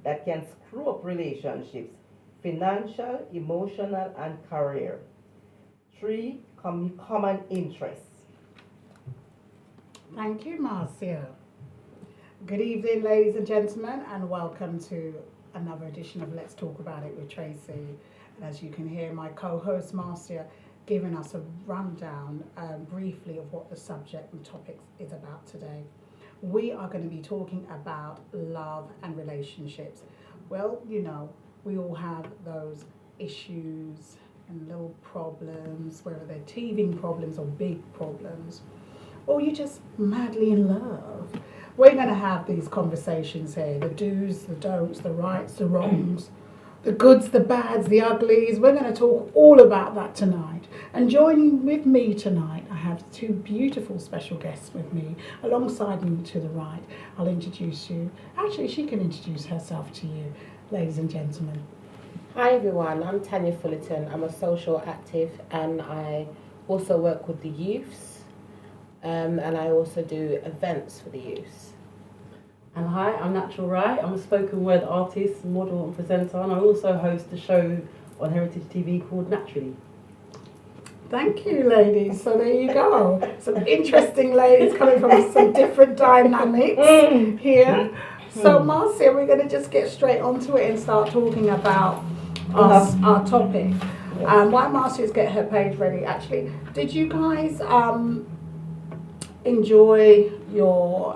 that can screw up relationships, financial, emotional, and career. Three, common interests. Thank you, Marcia. Good evening, ladies and gentlemen, and welcome to another edition of Let's Talk About It with Tracey. And as you can hear, my co-host Marcia giving us a rundown briefly of what the subject and topic is about today. We are going to be talking about love and relationships. Well, we all have those issues and little problems, whether they're teething problems or big problems, or you're just madly in love. We're going to have these conversations here, the do's, the don'ts, the rights, the wrongs, the goods, the bads, the uglies. We're going to talk all about that tonight. And joining with me tonight, I have two beautiful special guests with me. Alongside me to the right, I'll introduce you. Actually, she can introduce herself to you, ladies and gentlemen. Hi everyone, I'm Tanya Fullerton. I'm a social active and I also work with the youths. And I also do events for the youths. And hi, I'm Natural Wright. I'm a spoken word artist, model and presenter, and I also host a show on Heritage TV called Naturally. Thank you, ladies. So there you go. Some interesting ladies coming from some different dynamics here. So Marcia, we're going to just get straight onto it and start talking about our topic. While Marcia's get her page ready, actually, did you guys enjoy your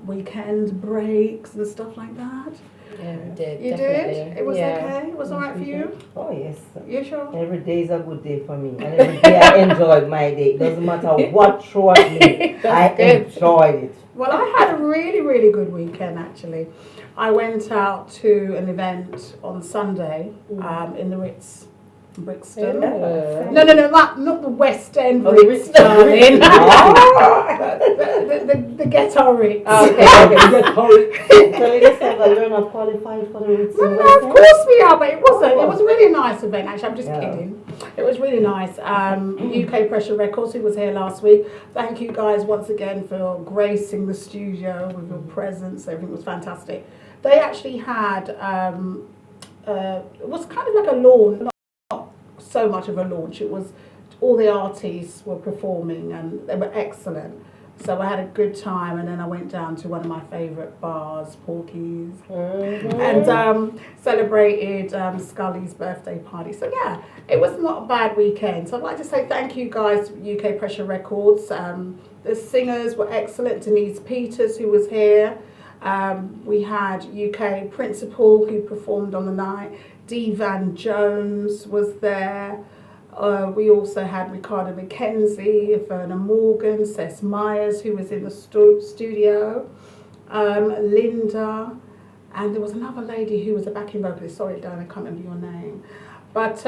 weekend breaks and stuff like that? Yeah, we did. You definitely. did? It was okay? It was alright for you? Oh, yes. You sure? Every day is a good day for me. And every day I enjoyed my day. It doesn't matter what throws at me. I enjoyed it. Well, I had a really, really good weekend actually. I went out to an event on Sunday in the Ritz, Brixton. No, not the West End Ritz, darling. the ghetto Ritz. Okay. So you just have to learn how to qualify for the Ritz. No, of course we are, but it wasn't. It was a really nice event, actually. I'm just kidding. It was really nice. UK Pressure Records, who was here last week. Thank you guys once again for gracing the studio with your presence. Everything was fantastic. They actually had, it was kind of like a lawn, not so much of a launch. It was, all the artists were performing and they were excellent. So I had a good time, and then I went down to one of my favourite bars, Porky's, and celebrated Scully's birthday party. So yeah, it was not a bad weekend. So I'd like to say thank you guys to UK Pressure Records. The singers were excellent. Denise Peters, who was here. We had UK Principal, who performed on the night. Dee Van Jones was there. We also had Ricardo McKenzie, Verna Morgan, Cess Myers, who was in the studio, Linda, and there was another lady who was a backing vocalist. Sorry, Diana, I can't remember your name. But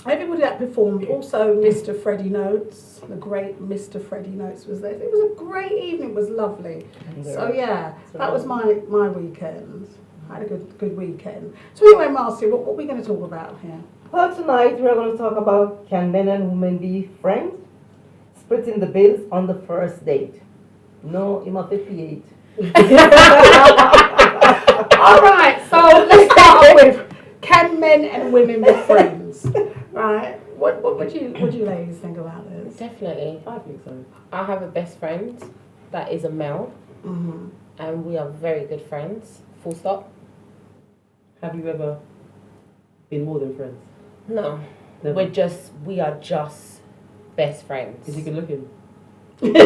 everybody that performed, also Mr. Freddie Notes, the great Mr. Freddie Notes was there. It was a great evening, it was lovely. So yeah, that was my weekend. I had a good weekend. So anyway, Marcia, what are we going to talk about here? Well, tonight we're going to talk about, can men and women be friends? Splitting the bills on the first date. No, you must be All right, so let's start off with, can men and women be friends? Right? What would you ladies think about this? Definitely. I think so. I have a best friend that is a male, and we are very good friends. Full stop. Have you ever been more than friends? No, Never. we are just best friends. Is he good looking? Is he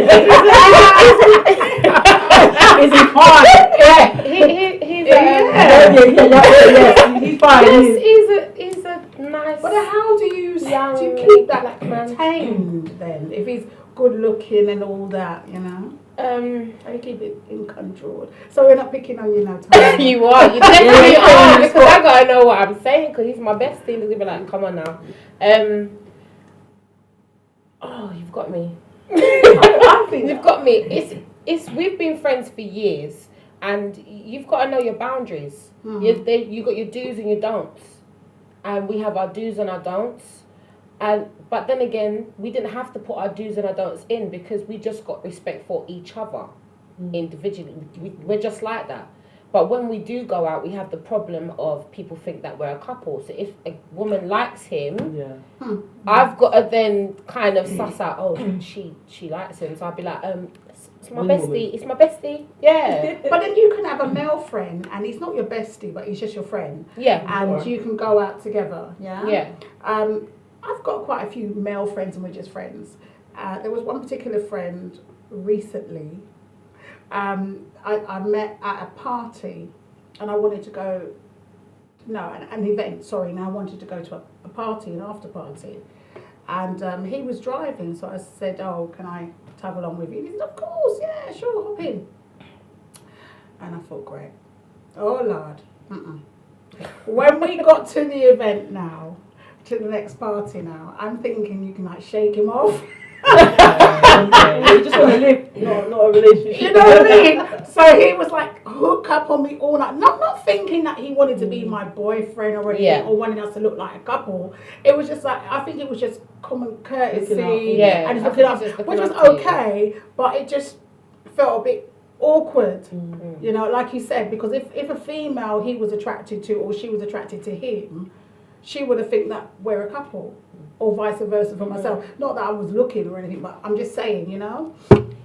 fine? Yeah, he's He's fine. he's a nice. But how do you keep that contained then? If he's good looking and all that, how do you keep it in control? So we're not picking on you now, Tanya. You are. You definitely are, because I gotta know what I'm saying, because he's my bestie. He's gonna be like, come on now. Oh, you've got me. I think You've got me. It's we've been friends for years, and you've got to know your boundaries. You got your do's and your don'ts, and we have our do's and our don'ts. But then again, we didn't have to put our do's and our don'ts in, because we just got respect for each other individually. We're just like that. But when we do go out, we have the problem of people think that we're a couple. So if a woman likes him, I've got to then kind of suss out, oh, she likes him. So I'll be like, it's my bestie. It's my bestie. Yeah. But then you can have a male friend, and he's not your bestie, but he's just your friend. Yeah. And you can go out together. Yeah. Yeah. I've got quite a few male friends, and we're just friends. There was one particular friend recently. I met at a party, and I wanted to go. No, an event. Sorry, and I wanted to go to a party, an after party, and he was driving, so I said, "Oh, can I tag along with you?" And he said, "Of course, yeah, sure, hop in." And I thought, great. Oh Lord. When we got to the event now, to the next party now, I'm thinking you can like shake him off. You just want to live, not a relationship. You know what I mean? So he was like hook up on me all night. Not thinking that he wanted to be my boyfriend or anything, or wanting us to look like a couple. It was just like, I think it was just common courtesy and just looking up, which was okay, but it just felt a bit awkward. You know, like you said, because if a female he was attracted to or she was attracted to him, she would have think that we're a couple. Or vice versa for myself. Not that I was looking or anything, but I'm just saying, you know.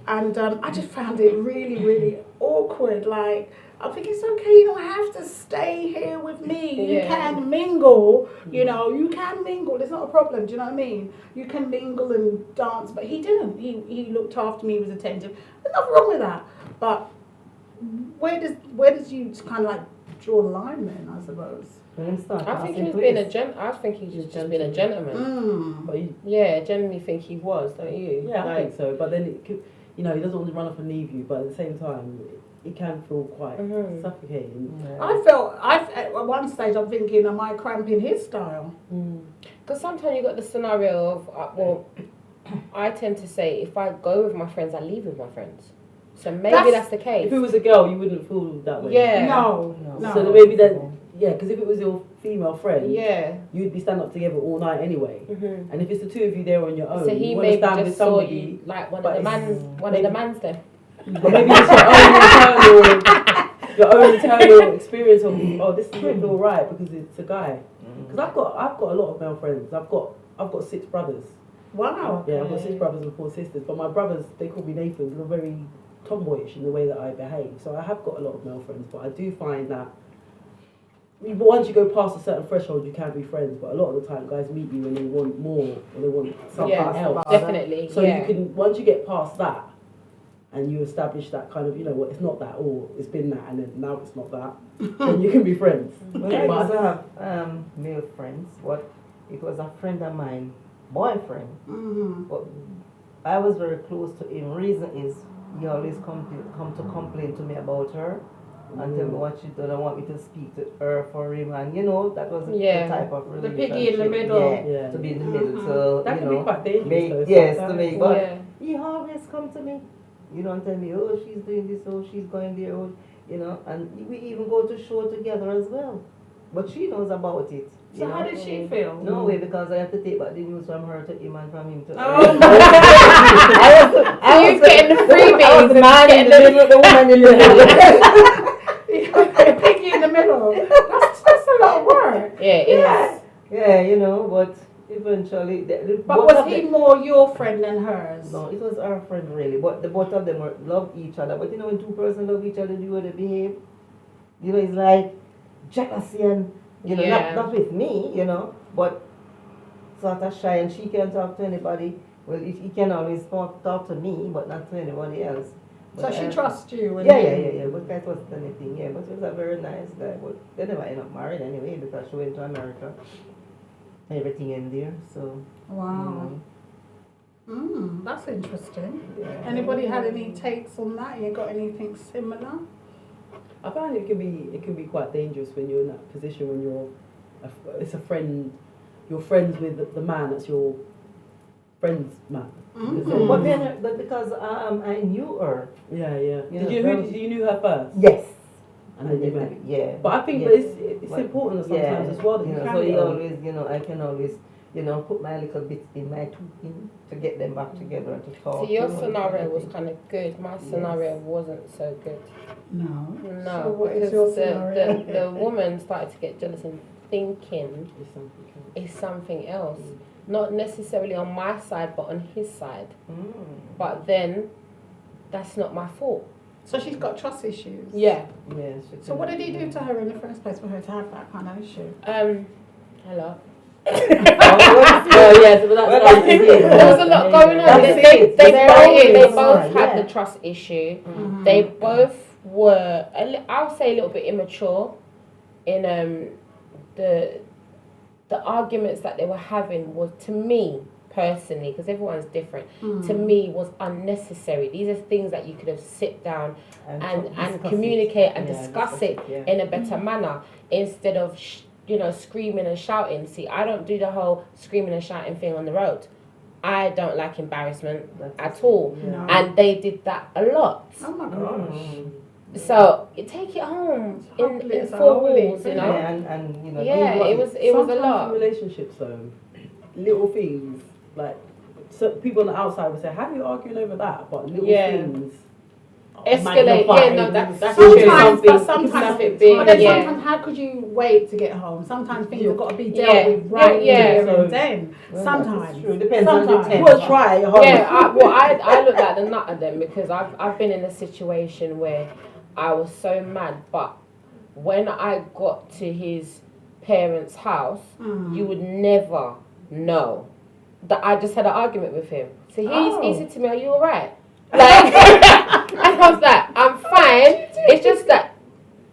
And I just found it really, really awkward. Like, I think it's okay, you don't have to stay here with me. You can mingle, you know, you can mingle. There's not a problem, do you know what I mean? You can mingle and dance, but he didn't. He looked after me, he was attentive. There's nothing wrong with that. But where does you kind of like draw the line then, I suppose? I think he's been I think he's just been a gentleman. But I genuinely think he was, don't you? Yeah, I think so. But then it could, you know, he doesn't want to run off and leave you. But at the same time, it can feel quite suffocating. At one stage I'm thinking, am I cramping his style? Because sometimes you got the scenario of I tend to say if I go with my friends, I leave with my friends. So maybe that's the case. If it was a girl, you wouldn't feel that way. Yeah. No. So maybe then. Yeah, because if it was your female friend, you'd be standing up together all night anyway. And if it's the two of you there on your own, so he you maybe stand just with somebody, saw you like one of the mans then. But maybe it's your own internal experience of, oh, this doesn't feel right because it's a guy. Because I've got a lot of male friends. I've got 6 brothers. Wow. Yeah, I've got 6 brothers and 4 sisters. But my brothers, they call me Nathan. They're very tomboyish in the way that I behave. So I have got a lot of male friends. But I do find that once you go past a certain threshold, you can be friends. But a lot of the time, guys meet you and they want more, or they want something else. Definitely. So you can, once you get past that, and you establish that kind of, you know what, it's not that, or it's been that, and then now it's not that, then you can be friends. Well, I used to have male friends. It was a friend of mine, boyfriend. But I was very close to him. Reason is he always come to complain to me about her. And tell me what she done. I want me to speak to her for him, and you know that was the type of relationship. The piggy in the middle. Yeah, to be in the middle. So that can be quite dangerous. To me, but he always come to me. You don't tell me, oh, she's doing this, oh, she's going there, oh, you know, and we even go to show together as well. But she knows about it. So how did she feel? No way, because I have to take back the news from her to him and from him to her. Oh, I was getting the freebies. I was the man in the middle, the woman in the middle. A piggy in the middle. That's a lot of work. Yeah, it is. Yeah, you know, but eventually... But was he more your friend than hers? No, it was our friend really. But the both of them love each other. But you know, when 2 persons love each other, the way they behave, you know, it's like jealousy and, you know, not with me, you know, but sort of shy, and she can't talk to anybody. Well, he can always talk to me, but not to anybody else. But so she trusts you? Yeah. But that wasn't anything, But she was a very nice guy. But they never end up married anyway because she went to America. Everything in there, so. Wow. That's interesting. Yeah. Anybody had any takes on that? You got anything similar? I find it can be quite dangerous when you're in that position when it's a friend, you're friends with the man that's your friend's man. But then, because I knew her. Yeah. You knew her first? Yes. And then you met? Yeah. But I think it's important sometimes as well. That you you know, can so be he always, you know, I can always put my little bit in my talking to get them back together and to talk. So your scenario was kind of good. My scenario wasn't so good. No. No, So what is because your scenario? the woman started to get jealous and thinking it's something else. Not necessarily on my side, but on his side. But then, that's not my fault. So she's got trust issues. Yeah. Yes. So what did he do to her in the first place for her to have that kind of issue? Hello. Well, yes, but that's There was a lot going on. They both had the trust issue. They both were, I'll say, a little bit immature in the arguments that they were having was, to me personally, because everyone's different, to me was unnecessary. These are things that you could have sit down and communicate and discuss it in a better manner instead of screaming and shouting. See, I don't do the whole screaming and shouting thing on the road. I don't like embarrassment at all. No. And they did that a lot. Oh my gosh. So you take it home in four walls, Yeah, and it was a lot. In relationships, though, little things like people on the outside would say, "How are you arguing over that?" But little things escalate. Magnify. Yeah, no, that's Sometimes, true. but sometimes it big. but then sometimes, how could you wait to get home? Sometimes things have got to be dealt Yeah. with right Yeah. there and then. Well, Sometimes. that's true. Depends on the Sometimes. temper. We'll try. I looked at the nut of them because I've been in a situation where I was so mad, but when I got to his parents' house, you would never know that I just had an argument with him. So he said to me, "Are you alright?" Like, and I was like, "I'm fine." It's just that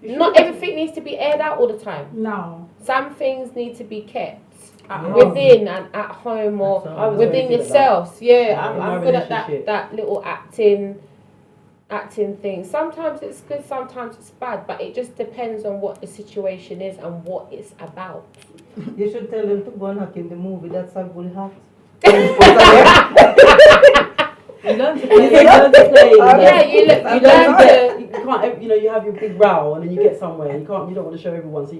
not everything needs to be aired out all the time. No. Some things need to be kept At within and at home or within yourselves. Yeah, I'm good at that little acting thing. Sometimes it's good, sometimes it's bad, but it just depends on what the situation is and what it's about. You should tell them to go and hack in the movie. That's a good hack. You learn to play. You learn to. You can't. You have your big row and then you get somewhere. You don't want to show everyone. So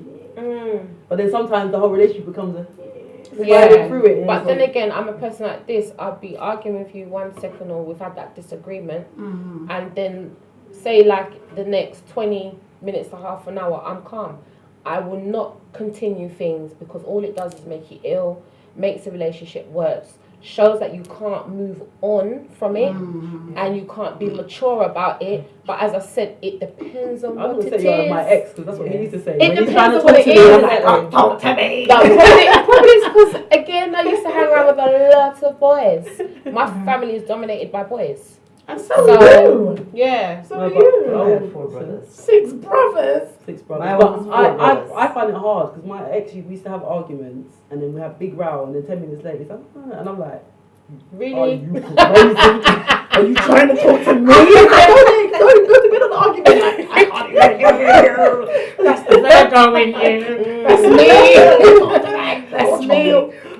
but then sometimes the whole relationship becomes through it. But then again, I'm a person like this. I'll be arguing with you 1 second, or we've had that disagreement, and then say like the next 20 minutes to half an hour, I'm calm. I will not continue things because all it does is make you ill, makes the relationship worse, shows that you can't move on from it, and you can't be mature about it. But as I said, it depends on what it is. I'm going to say you're my ex because that's what he needs to say. It When he's depends trying to on talk what to it me, is. I'm like, "Oh, talk to me." No, probably it's because, again, I used to hang around with a lot of boys. My family is dominated by boys. And so are you. Yeah. So are you. I have 4 brothers. 6 brothers. 6 brothers. My But one's 4 brothers. I find it hard because my ex, we used to have arguments and then we have big row and then 10 minutes later he's like, and I'm like, Really? are you crazy? Are you trying to talk to me? Go to bed on the argument. Like, I can't even. That's the Virgo in you. That's me. That's me.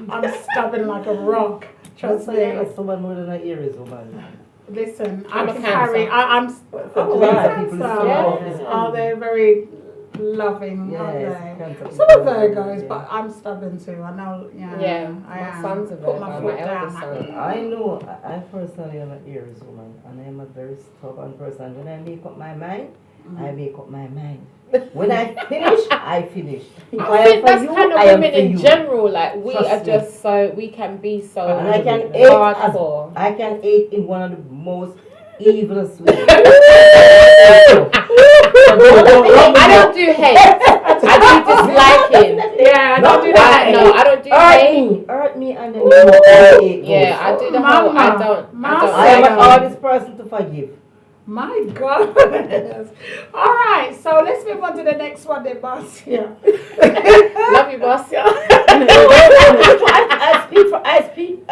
I'm stubborn like a rock. Trust me. Like someone more than an Aries woman. Listen, I'm I a can Cancer. carry. I'm Cancer. Cancer. Oh, they're very loving, Yes, aren't they? Cancer Some are people are Virgos, yeah. but I'm stubborn too. I know. Yeah, I my am. son's a Put my Virgo, foot my down. eldest son. I know, I personally am an Aries woman, and I am a very stubborn person. When I make up my mind, I make up my mind. When I finish, I finish. If I think that's kind of I am women for in you. general. Like we Trust are me. just so we can be so And I can hardcore. I can aid in one of the most evilest ways. I don't do hate. I do disliking. Yeah, I don't do that. No, I don't do hate. Hurt me, and then you know how it goes. Yeah, I do the whole. I don't. I am an hardest person to forgive. My God. All right, so let's move on to the next one then, Marcia. Love you, boss.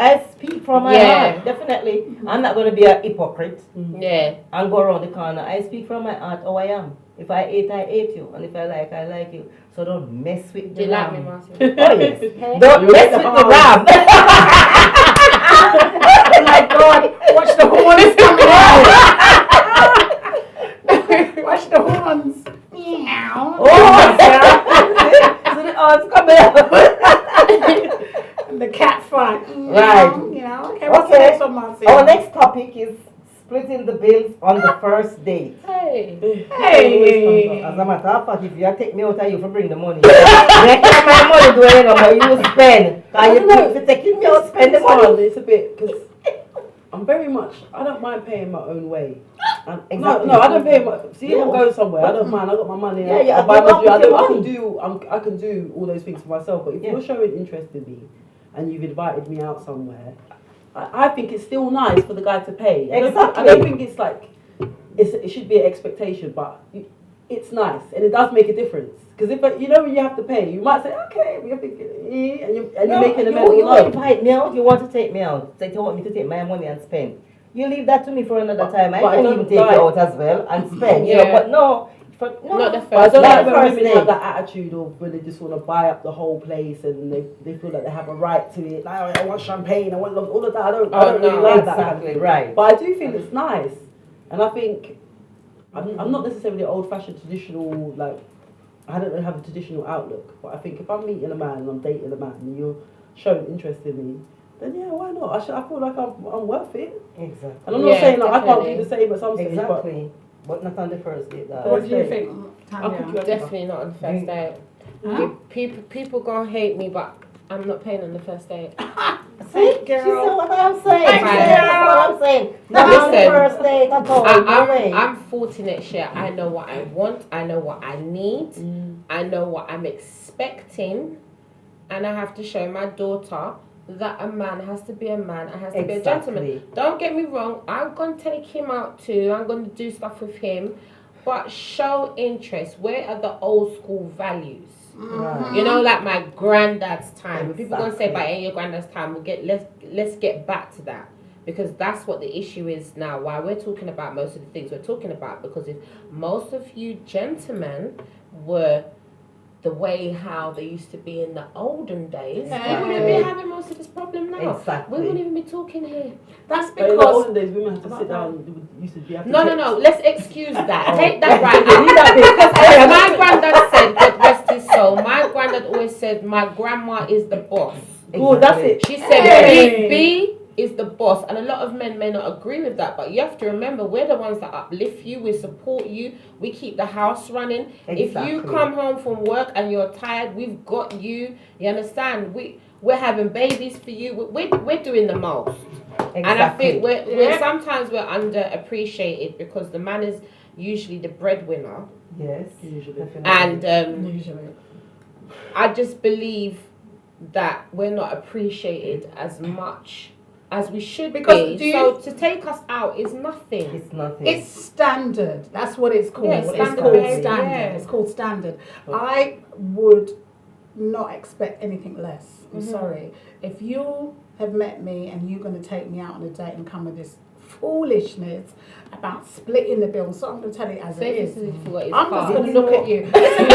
I speak from my heart, definitely. I'm not going to be a hypocrite Yeah. and go around the corner. I speak from my heart how I am. If I hate you. And if I like you. So don't mess with Do the you like me, ram. Marcia? Oh, yes. Don't mess with the ram. Oh my God, watch the horns coming out. Watch the horns. Meow. Oh, so the horns coming out. And the week is splitting the bills on the first date. Hey. Hey. As a matter of fact, if you take me out of you for bring the money, make my money do anything, but you spend. Cause you know, if you taking me out, spend the money. It's a bit, because I'm very much, I don't mind paying my own way. Exactly. No, I don't pay my. See, if I'm going somewhere, I don't mind. I got my money. Yeah, I buy my you drink. got I money. can do all those things for myself. But if you're showing interest in me, and you've invited me out somewhere, I think it's still nice for the guy to pay. I don't think it's like it should be an expectation, but it's nice and it does make a difference. Because if when you have to pay, you might say, okay, we're thinking, and you're making a mental You note. invite me out. You want to take me out. You want me to take my money and spend. You leave that to me for another time. I can even take you out as well and spend. You know, but no. Not the But I first don't like date. when first women date. have that attitude of when they just want to buy up the whole place and they feel like they have a right to it. Like, I want champagne, I want all of that. I don't really like that. Exactly, right. But I do think it's nice. And I think I'm not necessarily old-fashioned traditional, like, I don't have a traditional outlook. But I think if I'm meeting a man and I'm dating a man and you're showing interest in me, then yeah, why not? I feel like I'm worth it. Exactly. And I'm not saying like I can't do the same at some stage, Exactly. But not on the first date. What do you think, Tanya? Definitely not on the first date. Huh? People gonna hate me, but I'm not paying on the first date. See, girl. she said what I'm saying. Thank She you, said girl. what I'm saying. Not on the Listen, first date at all. No way. I'm 40 next year. I know what I want. I know what I need. I know what I'm expecting, and I have to show my daughter that a man has to be a man and has to be a gentleman. Don't get me wrong, I'm going to take him out too, I'm going to do stuff with him, but show interest. Where are the old school values? Right. You know, like my granddad's time. People going to say, Exactly. by your granddad's time, let's get back to that. Because that's what the issue is now. Why we're talking about most of the things we're talking about. Because if most of you gentlemen were the way how they used to be in the olden days, we wouldn't be having most of this problem now. Exactly. We wouldn't even be talking here. That's But in the because olden days, women had to sit down. Used to be No. Let's excuse that. Take that right. I need that bit. My granddad said, God rest his soul. My granddad always said, my grandma is the boss. Good, that's it. She said, Big B is the boss. And a lot of men may not agree with that, but you have to remember, we're the ones that uplift you, we support you, we keep the house running. If you come home from work and you're tired, we've got you. You understand? We're having babies for you. We're doing the most. Exactly. And I think we're sometimes we're underappreciated because the man is usually the breadwinner. Yes. Usually. And usually. I just believe that we're not appreciated as much as we should Because be. So to take us out is nothing. It's nothing. It's standard. That's what it's called. Yeah, it's standard called behaviour, standard. yeah. It's called standard. I would not expect anything less. I'm sorry. If you have met me and you're going to take me out on a date and come with this foolishness about splitting the bill, so I'm going to tell it as it is. I'm just going to look at you. Listen,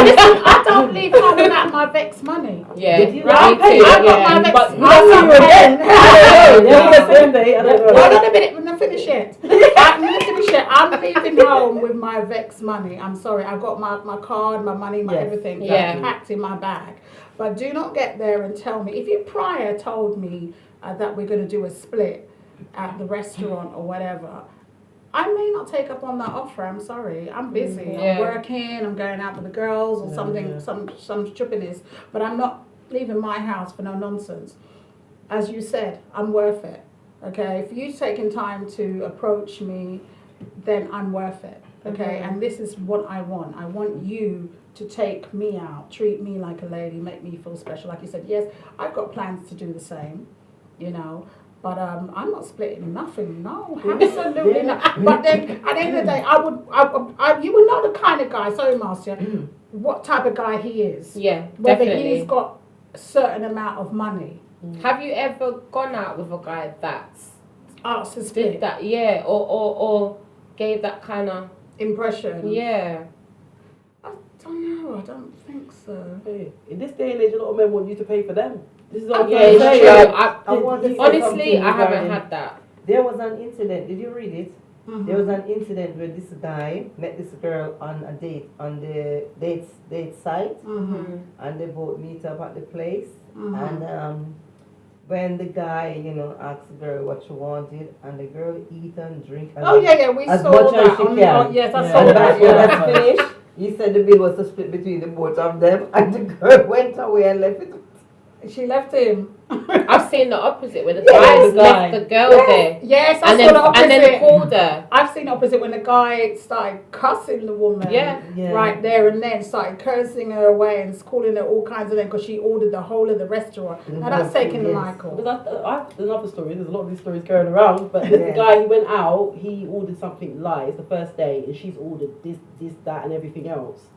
I don't leave home without my Vex money. Yeah, Did you right, not pay? me too, I got yeah. my Vex But money. we don't see you again. I don't know. Hold on a minute, we're not finished yet. I'm not finished yet. I'm leaving home with my Vex money. I'm sorry, I got my card, my money, my everything packed in my bag. But do not get there and tell me. If you prior told me that we're going to do a split at the restaurant or whatever, I may not take up on that offer. I'm sorry. I'm busy. I'm working. I'm going out with the girls or something, some stupidness. But I'm not leaving my house for no nonsense. As you said, I'm worth it. Okay, if you're taking time to approach me, then I'm worth it. Okay, and this is what I want. I want you to take me out, treat me like a lady, make me feel special. Like you said, yes, I've got plans to do the same, you know. But I'm not splitting nothing. No, absolutely not. But then at the end of the day, you would know the kind of guy. Sorry, Marcia, what type of guy he is. Yeah, Whether definitely. he's got a certain amount of money. Have you ever gone out with a guy that's Arts to did split that? Yeah, or gave that kind of impression. yeah. I don't know. I don't think so. Hey, in this day and age, a lot of men want you to pay for them. This is what I'm Yeah, trying to it's say. true. I want to say Honestly, something I haven't regarding- had that. There was an incident. Did you read it? There was an incident where this guy met this girl on a date on the date site, and they both meet up at the place. And when the guy, asked the girl what she wanted, and the girl eat and drink. And We as saw much that. as she can. Yes, I Yeah. saw And that. when Yeah. that's finished, he said the bill was to split between the both of them, and the girl went away and left it. She left him. I've seen the opposite when the Yes, guys the left guy. the girl Yes. there. Yes, I And saw then, the opposite. and then called her. I've seen the opposite when the guy started cussing the woman. Yeah. Yeah. Right there and then started cursing her away and calling her all kinds of names because she ordered the whole of the restaurant. Now that's taking the Yes. Michael. Because I have another story. There's a lot of these stories going around. But the Yeah. guy, he went out. He ordered something light. It's the first day, and she's ordered this, that, and everything else.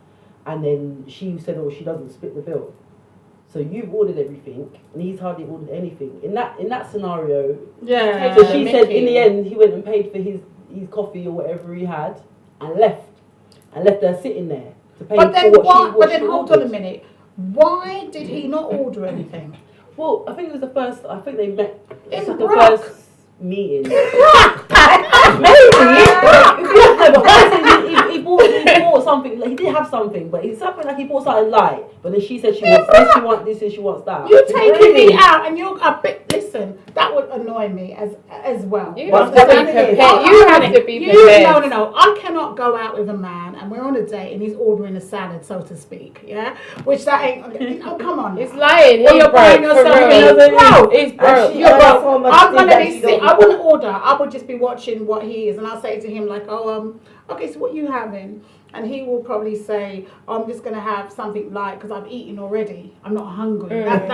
And then she said, "Oh, she doesn't split the bill." So you've ordered everything, and he's hardly ordered anything. In that scenario, Yeah. so the she said in Mickey. the end he went and paid for his coffee or whatever he had, and left her sitting there to pay But then for what why? she But then she hold on a ordered. minute. Why did he not order anything? Well, I think it was the first. I think they met. In It's like the Brock. first meeting. He bought something. Like, he did have something, but it's something like he bought something light. But then she said she wants this, she wants this, and she wants that. You're taking me out, and you're a bit. Listen, that would annoy me as well. You What's have to the be thing is- prepared. You have to be prepared. No. I cannot go out with a man and we're on a date and he's ordering a salad, so to speak. Yeah, which that ain't. Oh, come on. He's lying. Or He's you're buying broke. yourself For real. broke. He's broke. she You're has broke. so much I'm things gonna that be she sick. don't I wouldn't order. I would just be watching what he is, and I'll say to him like, "Oh, okay, so what you having?" And he will probably say, I'm just going to have something light because I've eaten already. I'm not hungry. That's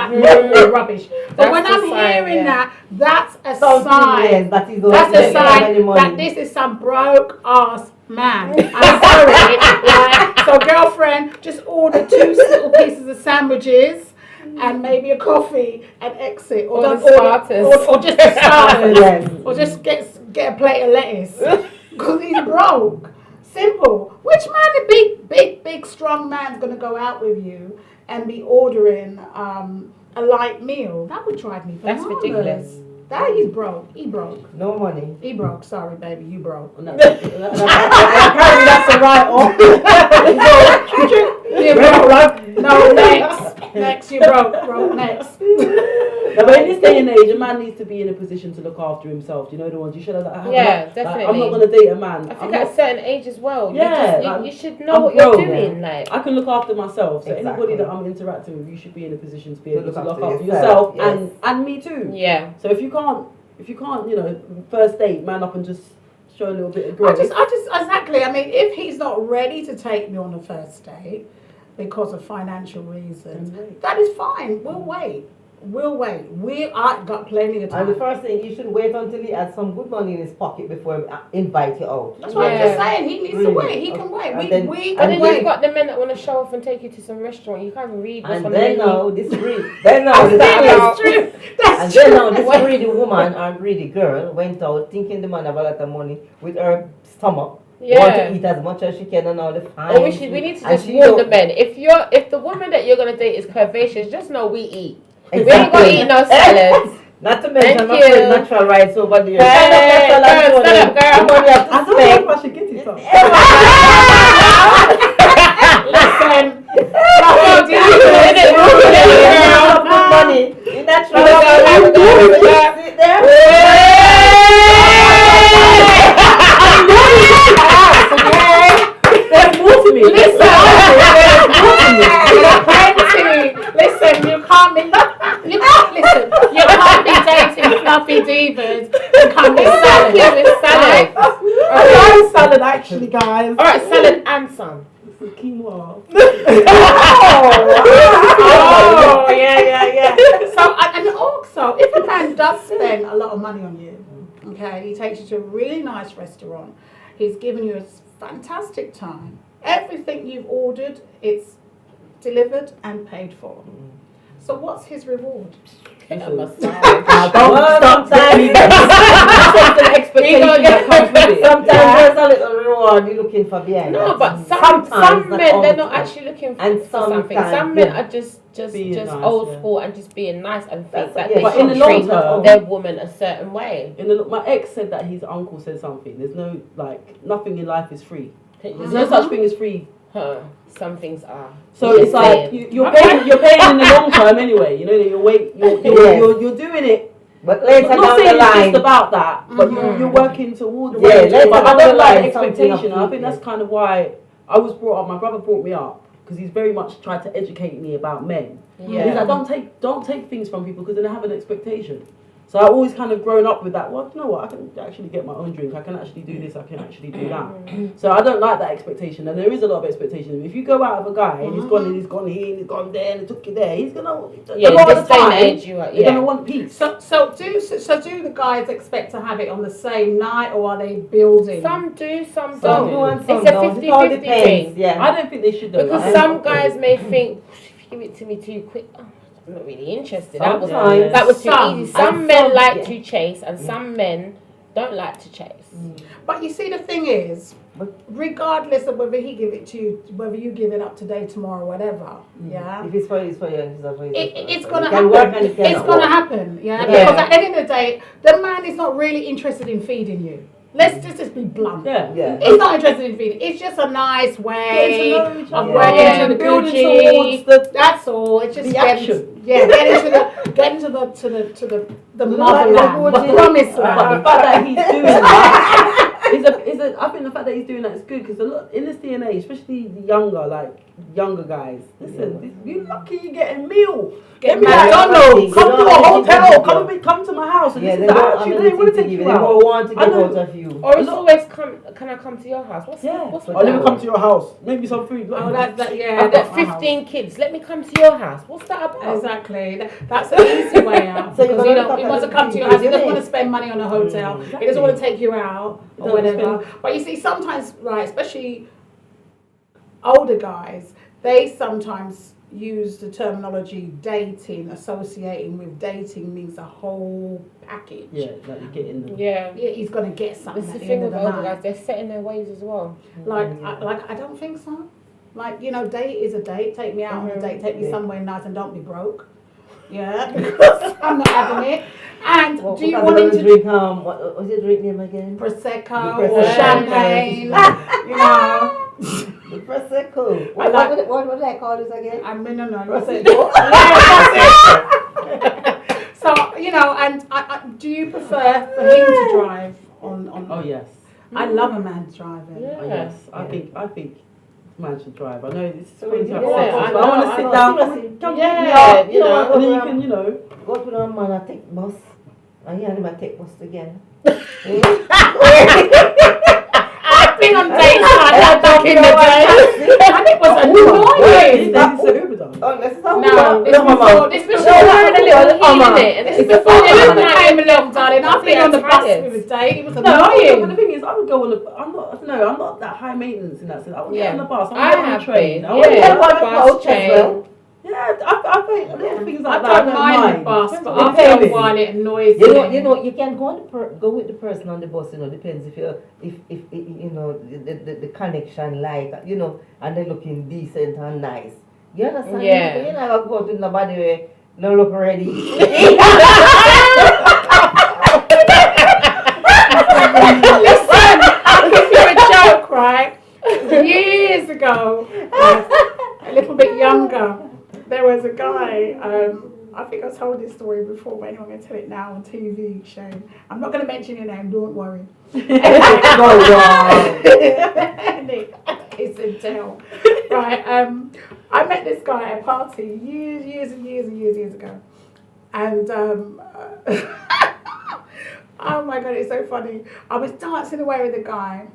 rubbish. But That's when the I'm sign, hearing yeah. that, that's a Something, sign. yes, that is That's a sign any money. that this is some broke ass man. I'm sorry. Right? So girlfriend, just order 2 little pieces of sandwiches and maybe a coffee and exit. Or the starters. Or just the starters. Yes. Or just get a plate of lettuce. Because he's broke. Simple. Which man, a big, strong man's going to go out with you and be ordering a light meal? That would drive me That's bananas. ridiculous. That he's broke. He broke. No money. He broke. Sorry, baby, you broke. And apparently that's a write-off. You broke. No, next, you broke, next. No, but in this day and age, a man needs to be in a position to look after himself. Do you know the ones you should have? Yeah, I'm definitely. not going to date a man. I think at a certain age as well. Yeah, You should know I'm what you're grown, doing. Like, I can look after myself. So Exactly. anybody that I'm interacting with, you should be in a position to be To able to look look after after yourself, yourself yes. and me too. yeah. So if you can't, first date, man up and just show a little bit of I grace. just, exactly. I mean, if he's not ready to take me on a first date because of financial reasons, Then wait. that is fine. We'll wait. I got plenty of And the time. first thing, you should wait until he has some good money in his pocket before he invite you out. That's what I'm Yeah. just saying. He needs to Really? wait. He can wait. And then- We But can then wait. you've got the men that want to show off and take you to some restaurant. You can't even read what's And on the then menu. now, this greedy, then now, That's this, That's true. and That's then true. now, this greedy woman or greedy girl went out thinking the man have a lot of money with her stomach. Want Yeah. to eat as much as she can and all the fine. Or we need to and just she warn don't- the men. If the woman that you're gonna date is curvaceous, just know we eat. We ain't Exactly. gonna eat no salads. Not to mention Thank my you. friend Natural Rights over there. Hey, girl, stand up, girl. You only have I to don't know spend. if I should get it up. Listen. Money. You natural. We're gonna- Sit there. There's more to me. Listen, you can't be. You can't be dating fluffy divas and come with salad. With salad. I like salad, actually, guys. All right, salad and some. Quinoa. Oh, yeah. So, and also, if a man does spend a lot of money on you, okay, he takes you to a really nice restaurant, he's given you a fantastic time. Everything you've ordered, it's delivered and paid for. So, what's his reward? Sometimes there's a little reward you're looking for behind. No, that. but some Sometimes, men, not they're all the not time. actually looking for, And for something. sometimes, Some men yeah. are just Being nice, old yeah. school and just being nice and think That's- that yeah, they but should in the long treat term- their woman a certain way. My ex said that his uncle said something. There's no nothing in life is free. There's no such thing as free Some things are. So it's like you're paying in the long term anyway. You know that you're doing it. But later I'm not saying it's just about that, but you're working towards it. later But I down the don't like line, expectation. I think yeah. that's kind of why I was brought up. My brother brought me up because he's very much tried to educate me about men. Yeah. He's like, don't take things from people because then they have an expectation. So I've always kind of grown up with that. Well, you know what? I can actually get my own drink. I can actually do this. I can actually do that. So I don't like that expectation. And there is a lot of expectation. If you go out with a guy and he's gone here, and he's gone there, and he took you there, he's gonna. Yeah, this day and age, you're gonna want peace. So do the guys expect to have it on the same night, or are they building? Some do, some Some don't. do and some It's a don't. 50-50 It all depends, thing. yeah. I don't think they should. Because some guys may think, if you give it to me too quick, I'm not really interested. That was too easy. Some men like to chase, and some men don't like to chase. But you see, the thing is, regardless of whether he give it to you, whether you give it up today, tomorrow, whatever, yeah. If it's for you, it's for you. If it's not for you, It's gonna happen. It's gonna happen, yeah. Because at the end of the day, the man is not really interested in feeding you. Let's just be blunt. Yeah. He's not interested in feeding. It's just a nice way of other. working to the Building Gucci. towards That's all. It's just the action. getting to the motherland, the promised But land. the fact that he's doing that I think the fact that he's doing that is good because a lot in this DNA, especially the younger guys. Listen, you're lucky you're getting meal. Get me McDonald's. Come to a hotel. Come to my house. And Yeah, this they is the don't attitude. They want to take you They out. don't want to get out of you. Or it's always can I come to your house? What's with I'll never that? come to your house. Maybe some food. Oh, that's I've got 15 kids. Let me come to your house. What's that about? Exactly. That's the easy way out. So you're Because gonna he look wants at to come to your the house. He doesn't video. want to spend money on a hotel. He doesn't want to take you out or whatever. But you see, sometimes, right, especially older guys, they sometimes use the terminology dating, associating with dating means a whole package. Yeah, like you get in them. Yeah. Yeah, he's gonna get something. That's At the the thing end of with the older night. guys. They're set in their ways as well. I don't think so. Like, date is a date. Take me out on a date. Take me somewhere nice and don't be broke. Yeah, because I'm not having it. And Well, do you because want him they're to gonna drink what was your drink name again? Prosecco The or Prosecco. champagne? The Prosecco. I like- What would I call this again? I mean, no. Prosecco. So, and I, do you prefer for him to drive on? Oh yes. I love a man driving. Yeah. Oh yes. I think man should drive. I know this is So crazy. yeah, I I want to know, sit I down. know. Come Yeah, pick me up. you know, and then you can, Go to the man and take bus. And you never take bus again. I've been on dates like that back in the day, and it was annoying. This is Uber done. Oh, this is how No, this before We're in a little heat, isn't it? And This this is is before before Uber the came along, darling. I've been on the bus tired. with a date. It was No, but annoying. the thing is, I would go on the. I'm not that high maintenance in that sense. I would get on the bus. I would I get on have the train. been. I would Yeah, get on the bus, bus. train. Yeah, I think little things I like that. don't mind the bus, but after a Depends. while it annoys You know, me. you can go with the person on the bus. Depends if the connection and they're looking decent and nice. You understand? Yeah. You're not gonna go to nobody where no look ready. Listen, I'll give you a joke, right? Years ago, a little bit younger, there was a guy, I think I told this story before, but anyway, I'm going to tell it now on TV, Shane. I'm not going to mention your name, don't worry. Nick, it's in tell. Right, I met this guy at a party years ago. And, oh my God, it's so funny. I was dancing away with a guy.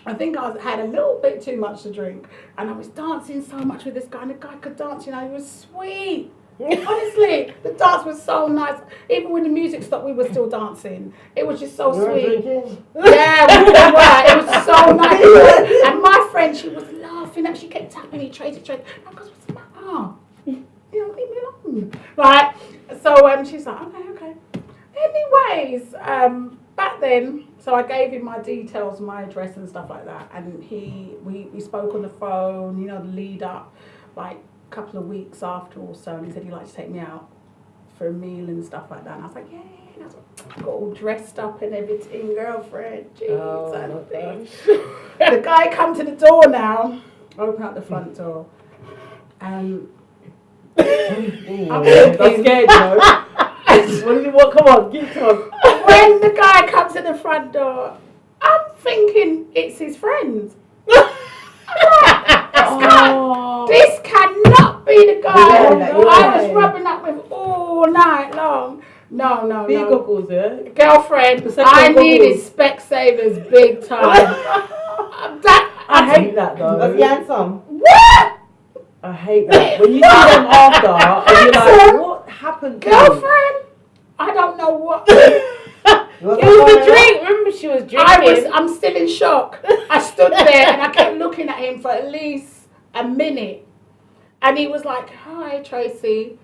I think I had a little bit too much to drink, and I was dancing so much with this guy, and the guy could dance, he was sweet. Honestly, the dance was so nice. Even when the music stopped, we were still dancing. It was just so sweet. Yeah, we were. It was so nice. And my friend, she was laughing at me. She kept tapping me, Tracey. I goes, what's the matter? Leave me alone. Right. So she's like, okay. Anyways, back then, so I gave him my details, my address and stuff like that, and we spoke on the phone, the lead up, like a couple of weeks after or so, and he said he'd like to take me out for a meal and stuff like that, and I was like, yeah, got all dressed up and everything, girlfriend, jeans and things. The guy come to the door now, Open up the front door. And I'm scared, what? Come on, give it to us. when the guy comes in the front door, I'm thinking it's his friend. This cannot be the guy I was rubbing up with all night long. No. Big goggles, yeah? Girlfriend, I needed Specsavers big time. I hate that though. Was he handsome? What? I hate that. When you see them after, and you're like, what happened to you? Girlfriend? I don't know what. It was the drink. Remember, she was drinking. I'm still in shock. I stood there and I kept looking at him for at least a minute. And he was like, "Hi, Tracey."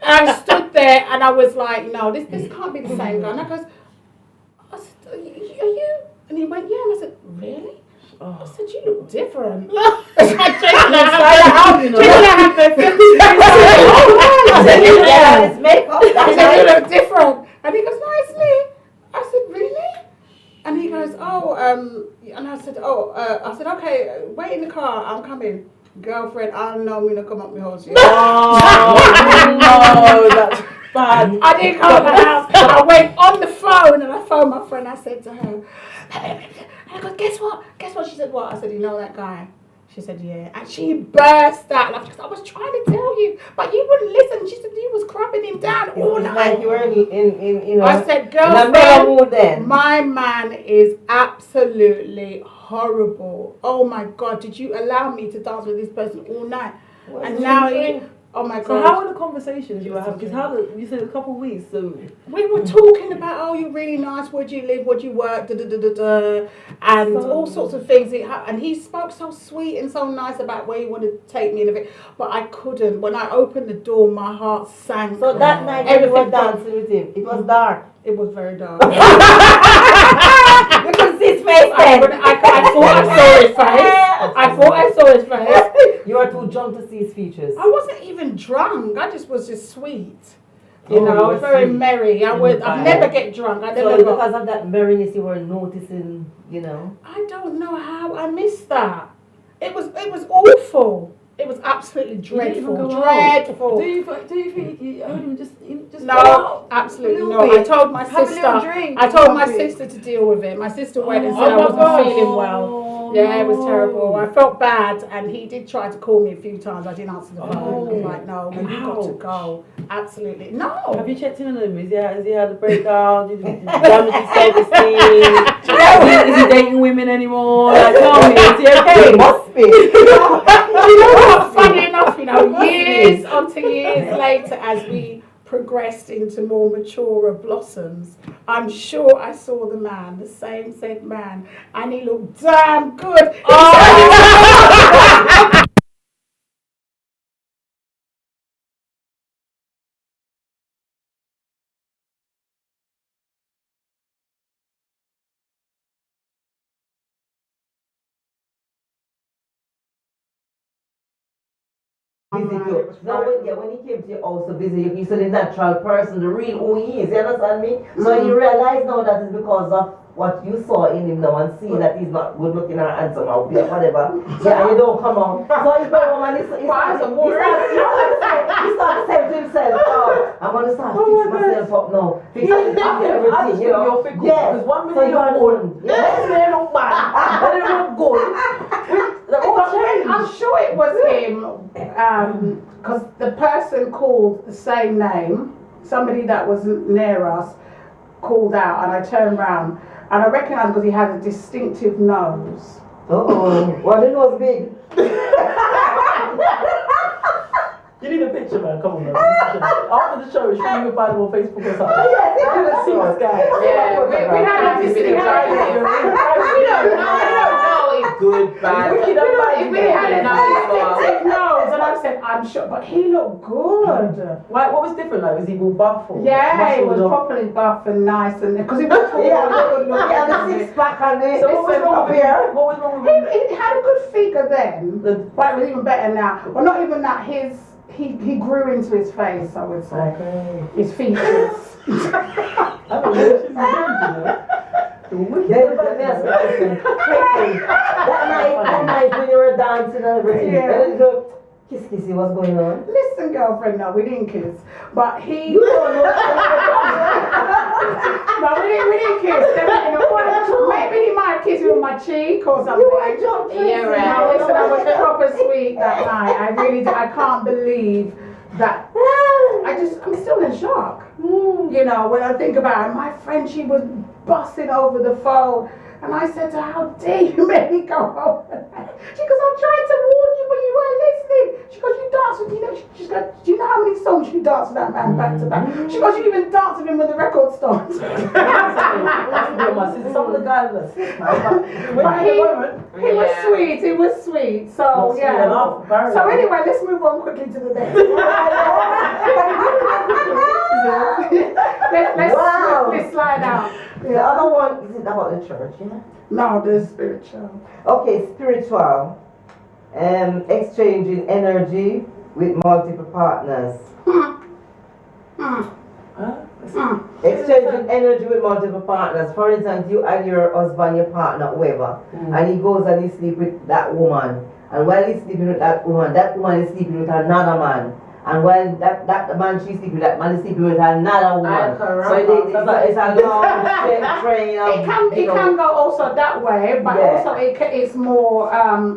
And I stood there and I was like, "No, this can't be the same guy." And I said, "Are you?" And he went, "Yeah." And I said, "Really?" I said, "You look different." I said, "You look different." And he goes, "No, it's me." I said, "Really?" And he goes, "Oh, and I said, "Okay, wait in the car, I'm coming." Girlfriend, I know I'm gonna come up my house. Oh, no, that's bad. I didn't come to the house. I went on the phone and I phoned my friend. I said to her, and I go, guess what? She said, "What?" I said, "You know that guy?" She said, "Yeah." And she burst out laughing. I was trying to tell you, but you wouldn't listen. She said you was crubbing him down all night. Like you were in I said, "Girlfriend, my man is absolutely horrible. Oh my God, did you allow me to dance with this person all night?" And now oh my God. So how were the conversations you were having? Because you said a couple of weeks. So we were talking about, "Oh, you're really nice. Where do you live? Where do you work? And all sorts of things. And he spoke so sweet and so nice about where he wanted to take me and everything. But I couldn't. When I opened the door, my heart sank. So that night when you were dancing with him, it was dark. It was very dark. You could see his face then. I thought I saw his face. I thought I saw his face. You were too drunk to see his features. I wasn't even drunk. I just was just sweet. You know, very merry. I'd never get drunk. So because of that merriness, you were noticing, you know. I don't know how I missed that. It was awful. It was absolutely dreadful. Dreadful. Do you think you heard him just no, absolutely not. I told my sister. I told my sister to deal with it. My sister went and said I wasn't feeling well. Yeah, it was terrible. I felt bad, and he did try to call me a few times. I didn't answer the phone. I was like, "No, you've got to go." Absolutely no. Have you checked in on him? Has he had a breakdown? Did he damage his self-esteem? Is he dating women anymore? Like, tell me, is he okay? It must be. You know what? Funny enough, years onto years later, as we progressed into more maturer blossoms, I'm sure I saw the man, the same said man, and he looked damn good. Visit you. No, when he came to you also visit you, he's a natural person, the real who he is, you understand me? So you realize now that it's because of what you saw in him now and see that he's not good looking or handsome or whatever. Yeah, you don't come out. So he's going home and he started to say to himself, "Oh, I'm going to start fixing myself up now. Fixing everything, you know." Yes. Because 1 minute you're old, next minute you look bad, then you look good. I'm sure it was him, because the person called the same name, somebody that was near us called out, and I turned round and I recognised because he had a distinctive nose. Well, it was big. You need a picture, man. Come on, man. After the show, should you find him on Facebook or something? Yes, I haven't seen this guy. Yeah, we had this video. We don't know if good, bad. If we had a distinctive nose, and I said, "I'm sure," but he looked good. What was different? Like, was he more buff or Yeah, he was properly buff and nice, and because he was tall, good looking. Yeah, the six-pack and the So what was wrong with him? What was wrong with him? He had a good figure then, but it was even better now. Well, not even that. He grew into his face, I would say. Okay. His features. Let me ask you a question. Tracey, that night when you were dancing and everything, Yeah. and then you go, kissy, what's going on? Listen, girlfriend, no, we didn't kiss. But he... You don't know. No, we didn't kiss. Maybe he might kiss me on my cheek or something. You were drunk, Tracey. Yeah, right. No, listen, I was proper sweet that night. I can't believe that. I'm still in shock. You know, when I think about it, my friend, she was busting over the phone. And I said to her, how dare you make me go home? She goes, I tried to warn you, but you weren't listening. She goes, you dance with, she goes, do you know how many songs you dance with that man back to back? She goes, you even dance with him when the record starts. Some of the guys are But he was sweet, he was sweet. So, yeah. So anyway, let's move on quickly to the next. Let's slide out. The other one, is it about the church, yeah? No, the spiritual. Okay, spiritual. Exchanging energy with multiple partners. Exchanging energy with multiple partners. For instance, you and your husband, your partner, whoever, and he goes and he sleeps with that woman. And while he's sleeping with that woman is sleeping with another man. And while that man she's sleeping with, that man is sleeping with another woman. So it's a long train of... It can go also that way, but also it's more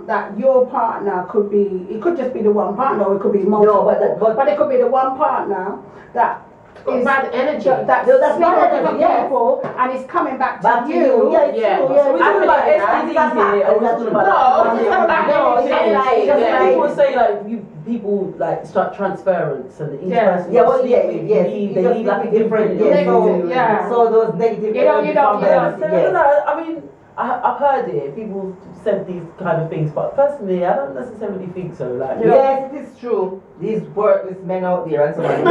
that your partner could be, it could just be the one partner, or it could be multiple. No, but it could be the one partner that is bad energy. That's not different people, and it's coming back to you. Yeah. So we talking about STDs here, or we talking about people say like people like start transference and each person they leave like a different So those negative you don't. I mean, I've heard it. People said these kind of things, but personally, I don't necessarily think so. Like, yes, it is true. These worthless men out there and so on.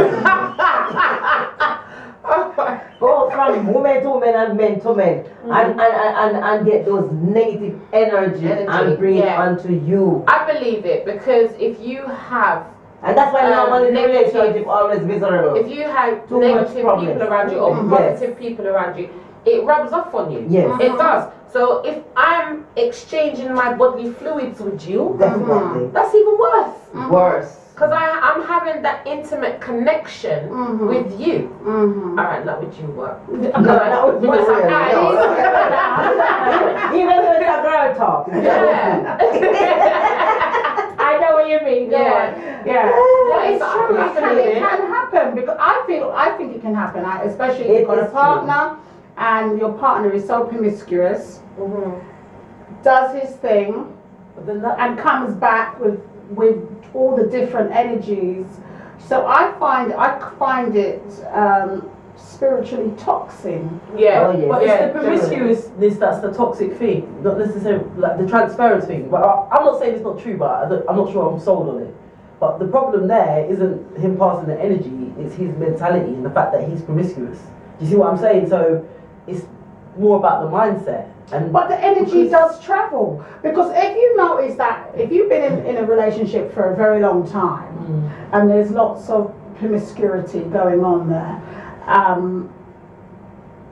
Go from women to women and men to men, and get those negative energy and bring it onto you. I believe it, because if you have, and that's why normally the relationship always miserable. if you have negative people around you or positive people around you, it rubs off on you. Yes. It does. So if I'm exchanging my bodily fluids with you, Definitely. that's even worse. Worse. Because I'm having that intimate connection with you. Alright, not with you, what? Not with you. Even with a girl talk. Yeah. I know what you mean. Go on. Yeah. It's true. It can happen, because I think it can happen, especially if you've got a partner and your partner is so promiscuous, does his thing, and comes back with all the different energies. So I find it spiritually toxic. Yeah. But it's the promiscuousness that's the toxic thing, not necessarily like the transference thing. But I'm not saying it's not true, but I'm not sure I'm sold on it. But the problem there isn't him passing the energy, it's his mentality and the fact that he's promiscuous. Do you see what I'm saying? So it's more about the mindset. But the energy does travel, because if you notice that if you've been in a relationship for a very long time and there's lots of promiscuity going on there,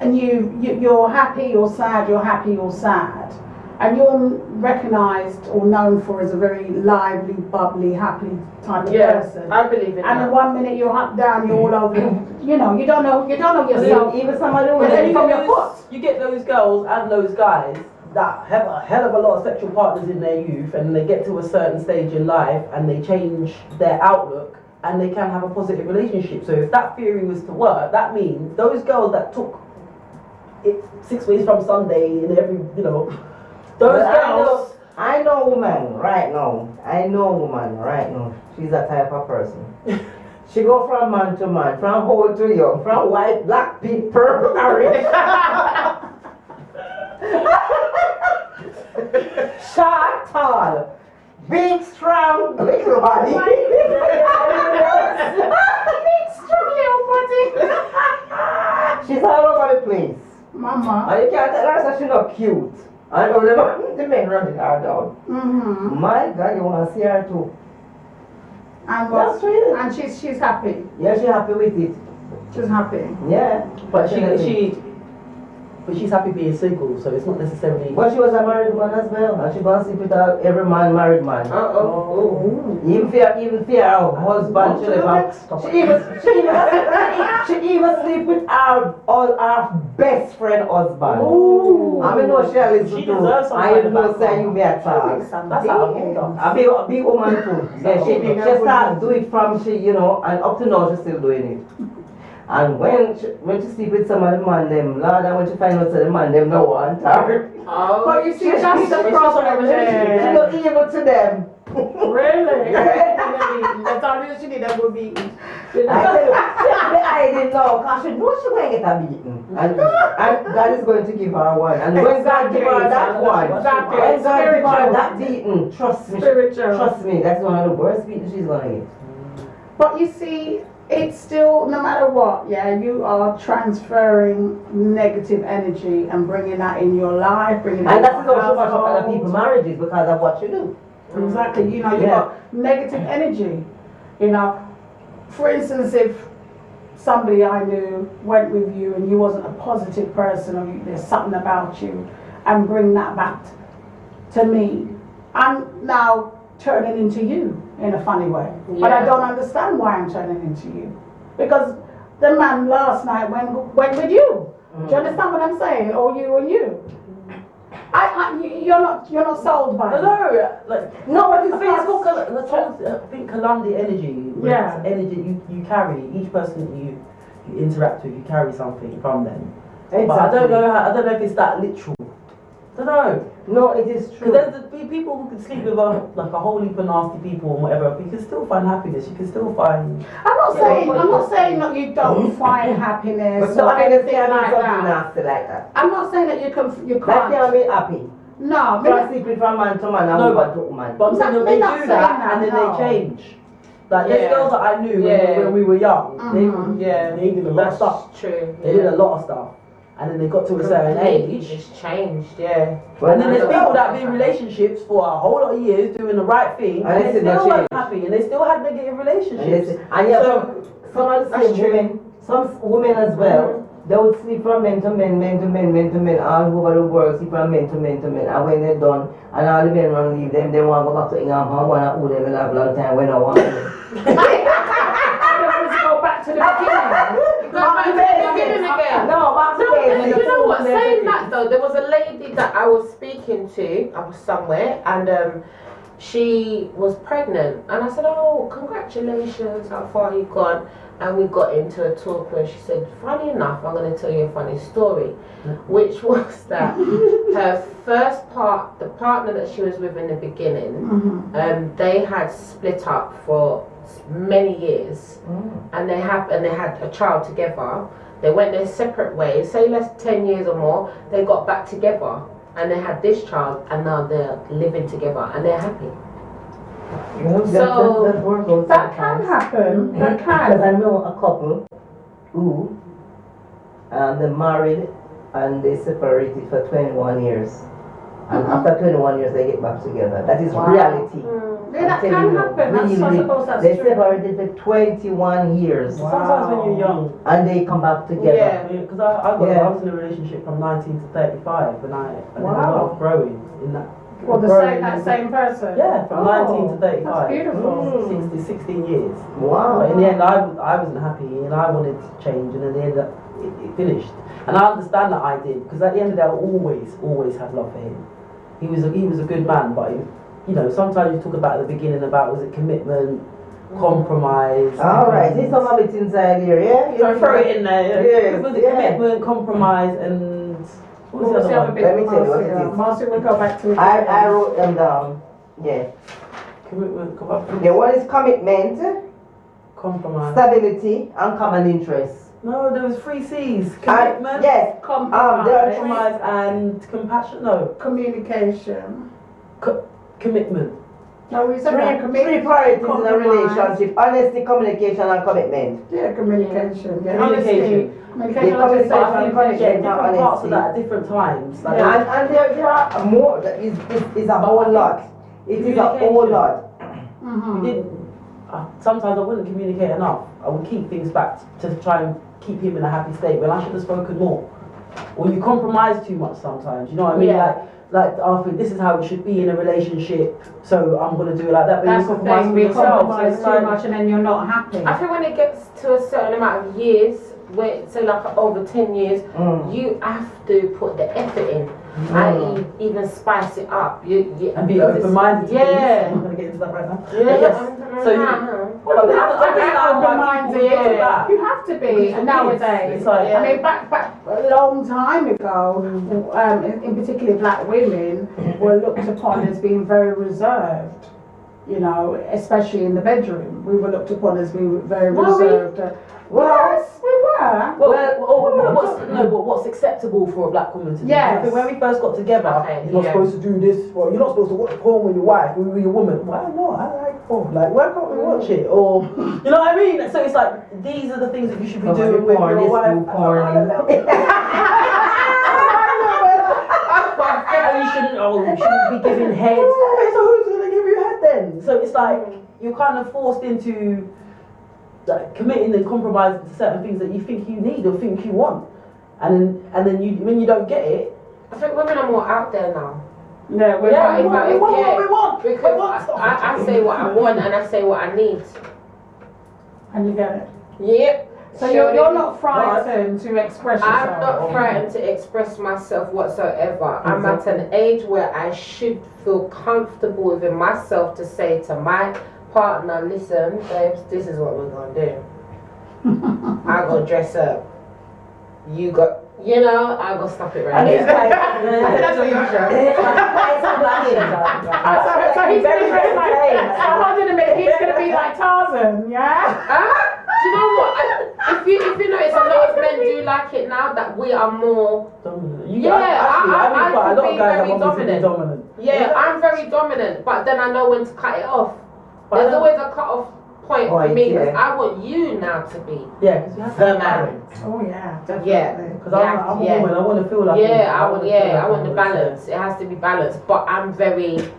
and you're happy, you're sad, you're happy, you're sad, and you're recognised or known for as a very lively, bubbly, happy type of person. I believe in that. And in 1 minute you're up, down, you're all over. You don't know yourself. Even somebody who from your foot. You get those girls and those guys that have a hell of a lot of sexual partners in their youth, and they get to a certain stage in life and they change their outlook and they can have a positive relationship. So if that theory was to work, that means those girls that took it 6 weeks from Sunday and every, those girls. I know a woman right now. She's that type of person. She go from man to man, from old to young, from white, black, pink, purple, orange. Short, tall, big, strong, little body. Big, strong, little body. She's all over the place. Mama. And you can't tell her that she's not cute. I know the men running her down. My God, you want to see her too. And she's happy. Yeah, she's happy with it. She's happy. Yeah. But she but she's happy being single, so it's not necessarily. But she was a married woman as well, and she gonna sleep with every man, married man. Even for her husband, she even sleep with all our best friend husband. Ooh. I mean, no, she listen She to. deserves some I kind even of know background. say you be a child. That's how I hold up. A big woman too. Yeah, she start do it from and up to now she's still doing it. And when she sleep with some of the man them, Lord, and when she find out that the man them no want her. Oh, but you see, that's the problem She's there. not evil to them. Really? That's all she did, that would be. I didn't know, because she knows she will get a beating. And God is going to give her one. And when God give her that one, when God give her that beating, trust me, that's one of the worst beatings she's going to get. But you see, it's still, no matter what, you are transferring negative energy and bringing that in your life, bringing that in and your that's also much of other household. people's marriages because of what you do. Exactly, you've got negative energy. For instance, if somebody I knew went with you and you wasn't a positive person, or there's something about you, and bring that back to me, I'm now turning into you in a funny way. But I don't understand why I'm turning into you. Because the man last night went with you. Do you understand what I'm saying? Or you and you. You're not sold by it. No, but it's I think Kalandi energy. Yeah. Energy you carry. Each person that you interact with, you carry something from them. Exactly. But I don't know if it's that literal. I don't know. No, it is true. Because there's people who can sleep with a whole heap of nasty people and whatever, but you can still find happiness. You can still find. I'm not saying that you don't find happiness But or anything like like that. nasty like that. I'm not saying that you That can't. can't be happy. No, Can't sleep with from man to man and woman to woman. But I'm saying that We're they not do saying that that, and then no. they change. Like there's girls that I knew when we were young. They did a lot of stuff. True. They did a lot of stuff. And then they got to a certain age. It's changed, yeah. And then there's people that have been in relationships for a whole lot of years doing the right thing, and they still weren't happy, and they still had negative relationships. And some of the same women, some women as well, they would sleep from men to men, all over the world, sleep from men to men. And when they're done, and all the men want to leave them, they want to go back to England and want to hold them in a long time when I want to. Go back to the beginning. Go back to the beginning again. No, back to No, you know what? Saying that though, there was a lady that I was speaking to. I was somewhere, and she was pregnant, and I said, "Oh, congratulations! How far you gone?" And we got into a talk where she said, "Funny enough, I'm going to tell you a funny story," which was that her the partner that she was with in the beginning, they had split up for many years, and they had a child together. They went their separate ways, say less 10 years or more. They got back together and they had this child, and now they're living together and they're happy. That can happen. That can. Because I know a couple who they married and they separated for 21 years. And after 21 years they get back together. That is reality. Yeah, that can happen. I suppose that's they true. separated for 21 years. Sometimes when you're young. And they come back together. Yeah. Because I was in a relationship from 19 to 35, and I did a lot of growing in that. Well, that same person? Yeah, from 19 to 35. That's beautiful. 16 years. Wow. But in the end, I wasn't happy, and I wanted to change, and in the end, it finished. And I understand that I did, because at the end of the day, I always had love for him. He was a good man, but sometimes you talk about at the beginning about, was it commitment, compromise. All right, there's some of it inside here, yeah? So throw it in there. Yes, Was it commitment, compromise, and what was the other one? Let me tell you what it is. Marcy will go back to it. I wrote them down. Yeah. Commitment, compromise. The one is commitment, Compromise. stability, and common interest. No, there was 3 C's. And, Commitment, yes. Compromise. compromise, and compassion. No, Communication. commitment. No, we said that. Three priorities in a compromise. relationship: honesty, communication, and commitment. Yeah, communication. Yeah, Communication. Communication. Yeah, I just But I said think communication. different parts of that at different times. Like, And there are more. It's a whole lot. It is a whole lot. we didn't. Sometimes I wouldn't communicate enough. I would keep things back to try and keep him in a happy state when I should have spoken more. or you compromise too much sometimes. You know what I mean? Yeah. Like after this is how it should be in a relationship, so I'm gonna do it like that. But That's you the compromise thing, with we yourself. compromise So it's too much and then you're not happy. I think when it gets to a certain amount of years, where say like over 10 years, you have to put the effort in. I even spice it up. and be open-minded. Yeah. I'm not gonna get into that right now. Yeah. Yes. So Well, you have to be open-minded. open-minded. You have to be nowadays. It's like, I mean, back a long time ago, in particular, black women were looked upon as being very reserved. You know, especially in the bedroom, we were looked upon as being very reserved. Yes, we were. But what's acceptable for a black woman to do? Yes. Because when we first got together, you're not supposed to do this. Well, you're not supposed to watch porn with your wife, with your woman. Why not? I like porn. Like, why can't we watch it? Or, you know what I mean? So it's like, these are the things that you should be doing with your wife. You shouldn't be giving head. So who's gonna give you head then? So it's like you're kind of forced into like committing and compromising to certain things that you think you need or think you want, and then you when you don't get it. I think women are more out there now. Yeah, we want what we want. Because I say what I want and I say what I need. And you get it. Yep. So you're not frightened to express yourself? I'm not frightened to express myself whatsoever. I'm at an age where I should feel comfortable within myself to say to my partner, listen, babes, this is what we're going to do. I go dress up. You got, I go stop it right here. That's what you're sure. So he's going to be like, hold on a minute, he's going to be like Tarzan, yeah? Do you know what? If you notice, a lot of men do like it now that we are more dominant. I could be very dominant. I'm very dominant, but then I know when to cut it off. There's always a cut off point for me because I want you now to be because you have the man. Oh yeah, definitely. Yeah, because I'm a woman. I want to feel like I want the balance. It has to be balanced, but I'm very,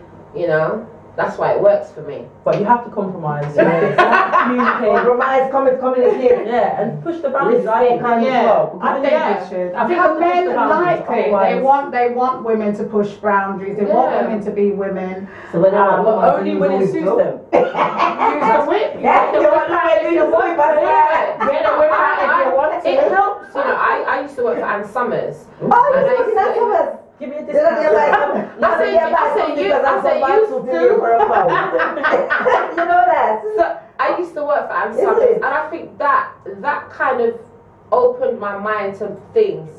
that's why it works for me. But you have to compromise. You have to communicate. Compromise, communicate. Yeah, and push the boundaries. I think we should. I think men like it. They want women to push boundaries. They want women to be women. So when only when it suits them. Use the whip. Get the whip out if you want to. Get the whip out if you want to. It helps. I used to work for Ann Summers. Oh, you working at Summers? Give me a discount. I said you for a pound. You know that. So I used to work for Ann Summers, and I think that kind of opened my mind to things,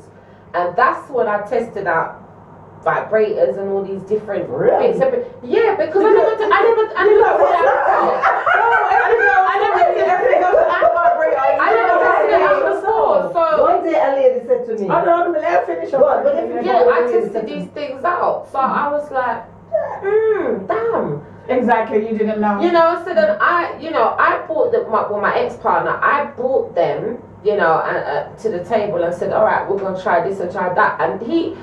and that's when I tested out vibrators and all these different things. Yeah, because I never did before. So one day a lady said to me, I tested these things out. So I was like, damn. Exactly, you didn't know. So then I brought my ex-partner, I brought them, to the table and said, all right, we're going to try this and try that. And he,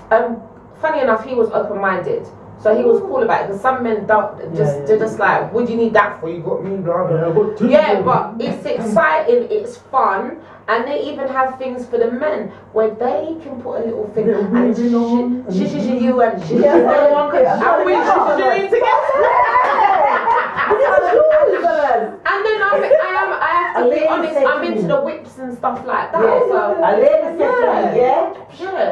funny enough, he was open-minded. So he was cool about it, because some men they're just like, what do you need that for? You got me, blah, blah, blah. Yeah, but it's exciting, it's fun, and they even have things for the men where they can put a little thing and you and and then I have to be honest, I'm into the whips and stuff like that. So a lady said to me,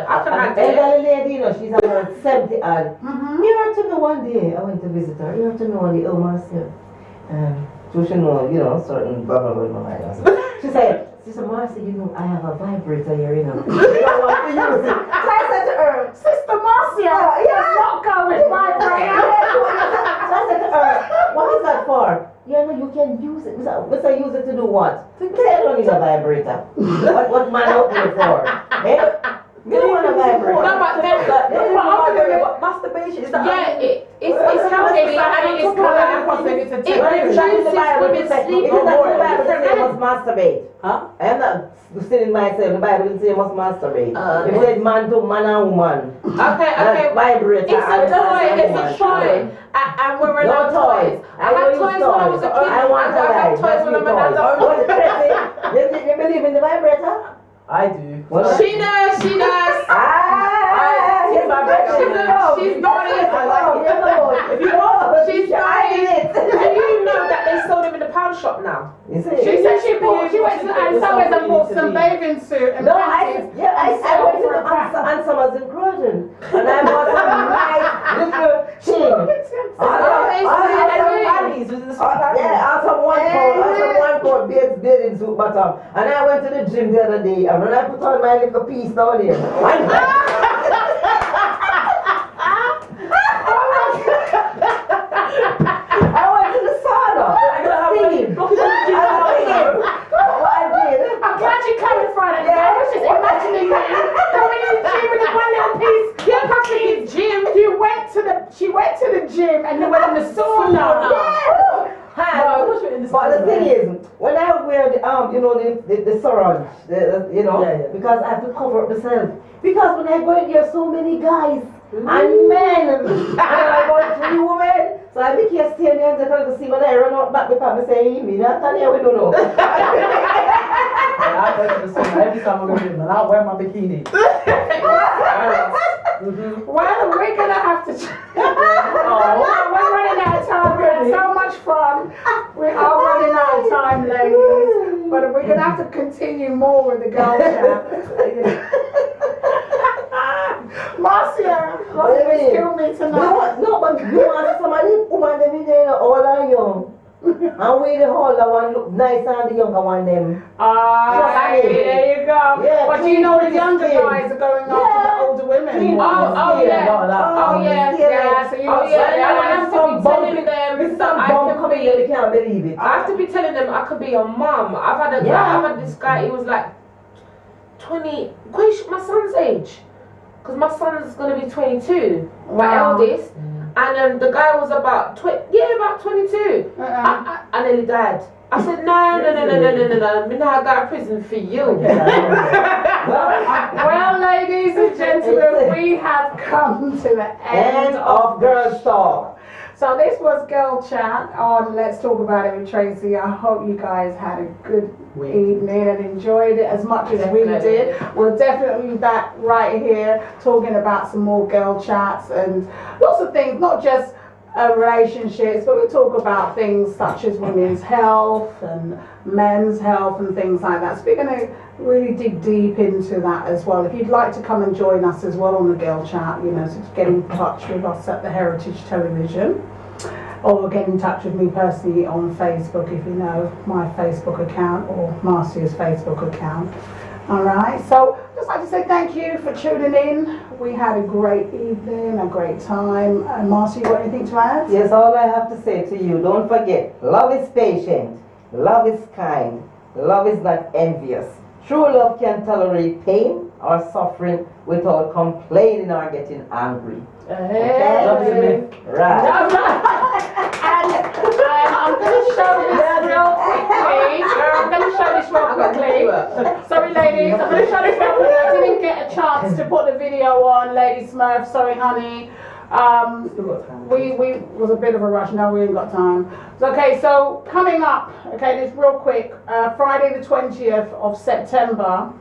I can act elderly lady, she's about 70 odd. You heard to me one day, I went to visit her. You heard to me one day, Marcia. So she know, certain bubble with my mind. She said, Marcia, I have a vibrator here, You don't want to use it. So I said to her, Sister Marcia, not go with vibrator. So I said to her, what is that for? You can use it. Must I use it to do what? To say I don't need a vibrator. What man out there for? You don't want a vibrator. No, but masturbation is that? Yeah, it's healthy and it is good. It reduces women's sleep. It is not the Bible that say you must masturbate. Huh? I am not saying myself. The Bible didn't say you must masturbate. It said man to man and woman. Okay. Vibrator. It's a toy. It's a toy. And we're allowed toys. I had toys when I was a kid. I want I got toys when I'm an adult. You believe in the vibrator? I do. Well, She does. She's not it. If you want, She's not it. Do you know that they sold them in the pound shop now? She said she went to Ann and bought some bathing suit and panties. I went to Ann Summers in Croydon and I bought some nice little chain. Some one coat bathing suit bottom. And I went to the gym the other day and when I put on my little piece down here, I went to the sauna. I'm glad you clarified it. I was just imagining you going in the gym with one little piece. She went to the gym and then went in the sauna. But the thing is, when I wear the syringe, because I have to cover up myself. Because when I go in there, so many guys and men, and I got 3 women. So I be here staying there to see when I run out back because I say, me, not Tanya, we don't know. I go to the sauna every time I go to the gym and I'll wear my bikini. Well, we're gonna have to. We're running out of time. We had so much fun. We are running out of time, ladies. But we're gonna have to continue more with the girl chat. Marcia, kill me tonight. No, but you want somebody woman every day, all are young. And we the older one look nicer than the younger one them. There you go. Yeah, but you know the younger guys are going after the older women. I have to be telling them I could be your mom. I've had this guy, he was like 20, my son's age. Because my son's going to be 22, my eldest. And the guy was about 22. I nearly died. I said, no. I'm not going to prison for you. Well, ladies and gentlemen, we have come to the end of Girls Talk. So this was Girl Chat on Let's Talk About It with Tracey. I hope you guys had a good evening and enjoyed it as much as we did. We'll definitely be back right here talking about some more girl chats and lots of things, not just relationships, but we talk about things such as women's health and men's health and things like that. So we're going to really dig deep into that as well. If you'd like to come and join us as well on the Girl Chat, so get in touch with us at the Heritage Television, or get in touch with me personally on Facebook if you know my Facebook account or Marcia's Facebook account. Alright, so just like to say thank you for tuning in. We had a great evening, a great time. And Marcia, you got anything to add? Yes, all I have to say to you, don't forget, love is patient, love is kind, love is not envious. True love can tolerate pain or suffering without complaining or getting angry. Okay? Love is a myth. Right. And I'm going to show this real quickly. Sorry, ladies. I'm going to show this real quickly. I didn't get a chance to put the video on, Lady Smurf. Sorry, honey. We was a bit of a rush. No, we ain't got time. Okay, so coming up, this real quick. Friday the 20th of September.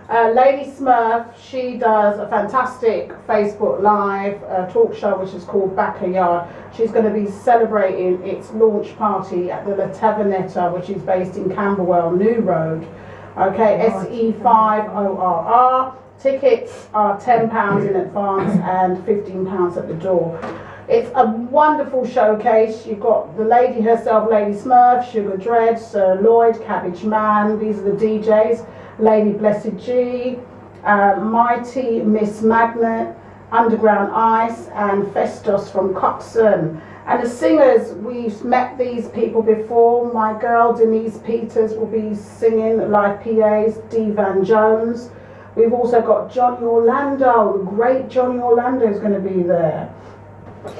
Lady Smurf, she does a fantastic Facebook Live talk show which is called Backyard. She's going to be celebrating its launch party at the La Tavernetta, which is based in Camberwell, New Road. Okay, SE5ORR. Tickets are £10 in advance and £15 at the door. It's a wonderful showcase. You've got the lady herself, Lady Smurf, Sugar Dread, Sir Lloyd, Cabbage Man. These are the DJs. Lady Blessed G, Mighty Miss Magnet, Underground Ice, and Festus from Coxon. And the singers, we've met these people before. My girl Denise Peters will be singing live PAs, Dee Van Jones. We've also got Johnny Orlando, the great Johnny Orlando is going to be there.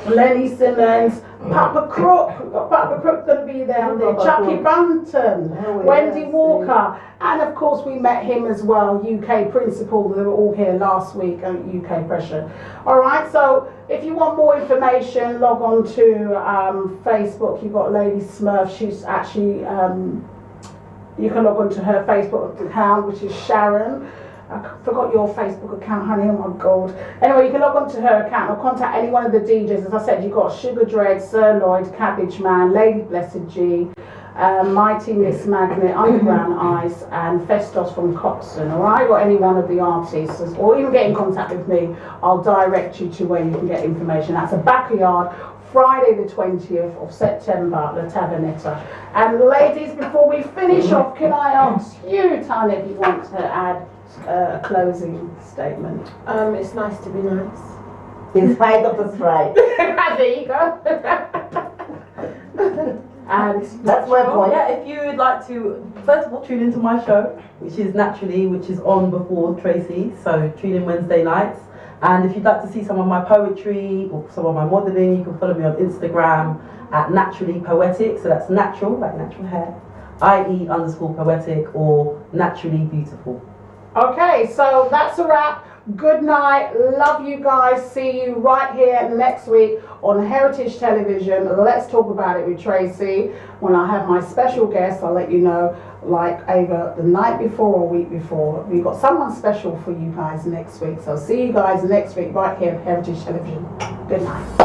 Lenny Simmons, Papa Crook, we've got Papa Crook going to be there, Chucky Bunton, Wendy Walker, and of course we met him as well, UK Principal, they were all here last week at UK Pressure. Alright, so if you want more information, log on to Facebook. You've got Lady Smurf, she's actually You can log on to her Facebook account, which is Sharon. I forgot your Facebook account, honey. Oh my God. Anyway, you can log on to her account or contact any one of the DJs. As I said, you've got Sugar Dread, Sir Lloyd, Cabbage Man, Lady Blessed G, Mighty Miss Magnet, Underground Ice, and Festos from Coxon. Alright, or any one of the artists, or even get in contact with me. I'll direct you to where you can get information. That's a backyard. Friday the 20th of September at La Tavernetta. And ladies, before we finish off, can I ask you, Tanya, if you want to add a closing statement? It's nice to be nice. In spite of the strike. There you go. And That's my point. Yeah, if you would like to, first of all, tune into my show, which is Naturally, which is on before Tracey. So tune in Wednesday nights. And if you'd like to see some of my poetry or some of my modelling, you can follow me on Instagram at Naturally Poetic. So that's natural, like natural hair, IE_poetic or Naturally Beautiful. okay, so that's a wrap. Good night. Love you guys. See you right here next week on Heritage Television. Let's talk about it with Tracey. When I have my special guest, I'll let you know, like either the night before or week before. We've got someone special for you guys next week. So see you guys next week right here on Heritage Television. Good night.